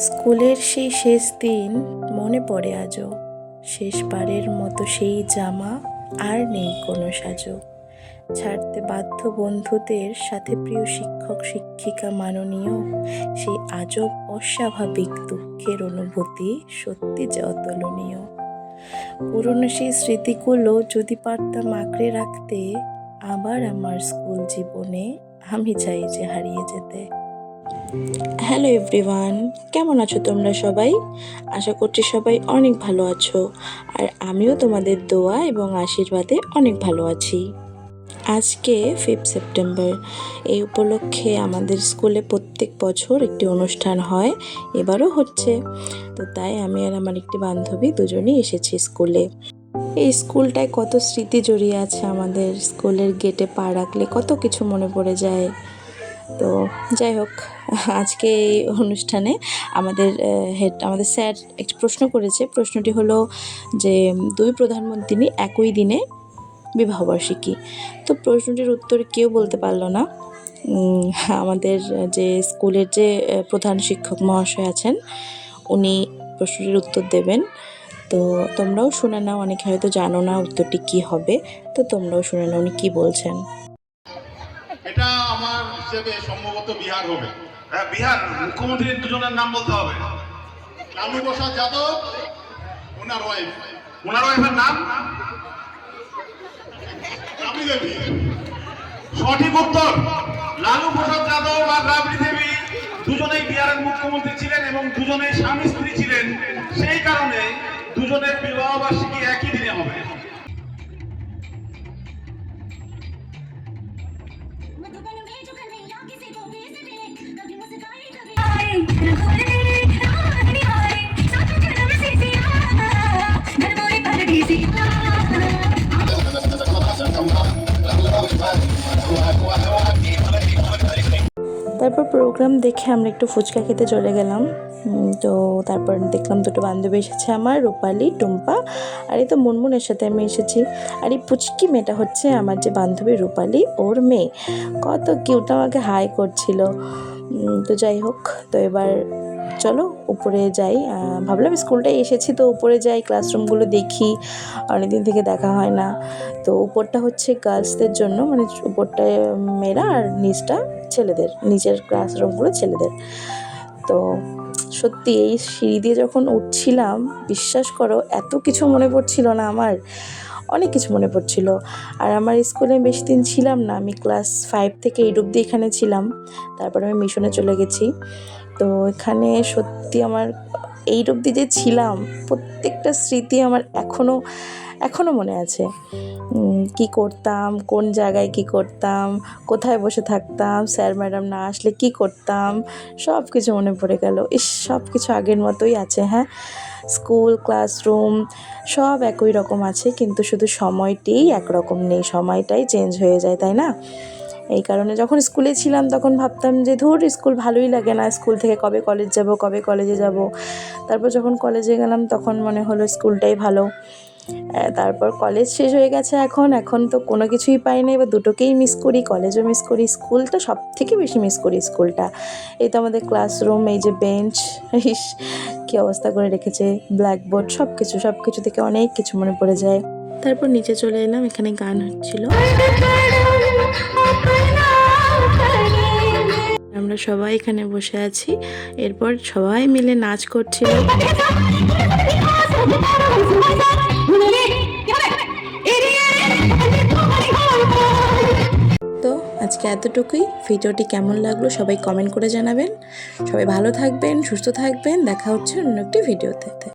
স্কুলের সেই শেষ দিন মনে পড়ে আজও। শেষবারের মতো সেই জামা, আর নেই কোনো সাজো। ছাড়তে বাধ্য বন্ধুদের সাথে প্রিয় শিক্ষক শিক্ষিকা মাননীয়, সেই আজব অস্বাভাবিক দুঃখের অনুভূতি সত্যি যে অতুলনীয়। পুরনো সেই স্মৃতিগুলো যদি পারতাম আঁকড়ে রাখতে, আবার আমার স্কুল জীবনে আমি চাই যে হারিয়ে যেতে। হ্যালো এভরিওয়ান, কেমন আছো তোমরা সবাই? আশা করছি সবাই অনেক ভালো আছো, আর আমিও তোমাদের দোয়া এবং আশীর্বাদে অনেক ভালো আছি। আজকে 5 সেপ্টেম্বর, এই উপলক্ষে আমাদের স্কুলে প্রত্যেক বছর একটি অনুষ্ঠান হয়, এবারও হচ্ছে। তো তাই আমি আর আমার একটি বান্ধবী দুজনেই এসেছি স্কুলে। এই স্কুলটায় কত স্মৃতি জড়িয়ে আছে আমাদের। স্কুলের গেটে পা রাখলে কত কিছু মনে পড়ে যায়। তো যাই হোক, আজকে এই অনুষ্ঠানে আমাদের স্যার একটি প্রশ্ন করেছে। প্রশ্নটি হলো যে 2 প্রধানমন্ত্রী একই দিনে বিবাহবার্ষিকী। তো প্রশ্নটির উত্তর কেউ বলতে পারলো না। আমাদের যে স্কুলের যে প্রধান শিক্ষক মহাশয় আছেন, উনি প্রশ্নটির উত্তর দেবেন। তো তোমরাও শুনে নাও, অনেকে হয়তো জানো না উত্তরটি কী হবে, তো তোমরাও শুনে নাও উনি কী বলছেন। এটা আমার হিসেবে সম্ভবত বিহার হবে। হ্যাঁ, বিহার মুখ্যমন্ত্রীর দুজনের নাম বলতে হবে। লালু প্রসাদ যাদব, ওনার ওয়াইফের নাম রাবড়ি দেবী। সঠিক উত্তর, লালু প্রসাদ যাদব আর রাবড়ি দেবী দুজনেই বিহারের মুখ্যমন্ত্রী ছিলেন এবং দুজনেই স্বামী স্ত্রী ছিলেন। সেই কারণে দুজনের বিবাহ বার্ষিকী একই দিনে হবে। তারপর প্রোগ্রাম দেখে আমরা একটু ফুচকা খেতে চলে গেলাম। তো তারপর দেখলাম 2টো বান্ধবী এসেছে আমার, রূপালী, টুম্পা, আর এই তো মুনমুনের সাথে আমি এসেছি। আর এই পুচকি মেয়েটা হচ্ছে আমার যে বান্ধবী রূপালী, ওর মেয়ে। কত কিউট, আমাকে হাই করছিল। তো যাই হোক, তো এবার চলো উপরে যাই। ভাবলাম স্কুলটায় এসেছি তো উপরে যাই, ক্লাসরুমগুলো দেখি, অনেকদিন থেকে দেখা হয় না। তো উপরটা হচ্ছে গার্লসদের জন্য, মানে উপরটায় মেয়েরা আর নিচটা ছেলেদের, নিচের ক্লাসরুমগুলো ছেলেদের। তো সত্যি এই সিঁড়ি দিয়ে যখন উঠছিলাম, বিশ্বাস করো এত কিছু মনে পড়ছিল না আমার, অনেক কিছু মনে পড়ছিল। আর আমার স্কুলে বেশি দিন ছিলাম না, আমি ক্লাস 5 থেকে 8 অবধি এখানে ছিলাম, তারপর আমি মিশনে চলে গেছি। তো এখানে সত্যি আমার 8 অবধি যে ছিলাম, প্রত্যেকটা স্মৃতি আমার এখনও মনে আছে। কি করতাম, কোন জায়গায় কি করতাম, কোথায় বসে থাকতাম, স্যার ম্যাডাম না আসলে কি করতাম, সব কিছু মনে পড়ে গেল। সব কিছু আগের মতোই আছে। হ্যাঁ, স্কুল, ক্লাসরুম সব একই রকম আছে, কিন্তু শুধু সময়টাই একরকম নেই, সময়টাই চেঞ্জ হয়ে যায়, তাই না? এই কারণে যখন স্কুলে ছিলাম তখন ভাবতাম যে ধুর, স্কুল ভালোই লাগে না, স্কুল থেকে কবে কলেজ যাব, কবে কলেজে যাব। তারপর যখন কলেজে গেলাম তখন মনে হলো স্কুলটাই ভালো। তারপর কলেজ শেষ হয়ে গেছে, এখন তো কোনো কিছুই পাই না, এবার দুটোকেই মিস করি, কলেজও মিস করি, স্কুলটা সব থেকে বেশি মিস করি। স্কুলটা, এই তো আমাদের ক্লাসরুম, এই যে বেঞ্চ, কী অবস্থা করে রেখেছে, ব্ল্যাকবোর্ড, সব কিছু থেকে অনেক কিছু মনে পড়ে যায়। তারপর নিচে চলে এলাম, এখানে গান হচ্ছিল, আমরা সবাই এখানে বসে আছি। এরপর সবাই মিলে নাচ করছিল। তো আজকে এতটুকুই। ভিডিওটি কেমন লাগলো সবাই কমেন্ট করে জানাবেন। সবাই ভালো থাকবেন, সুস্থ থাকবেন, দেখা হচ্ছে অন্য একটি ভিডিওতে।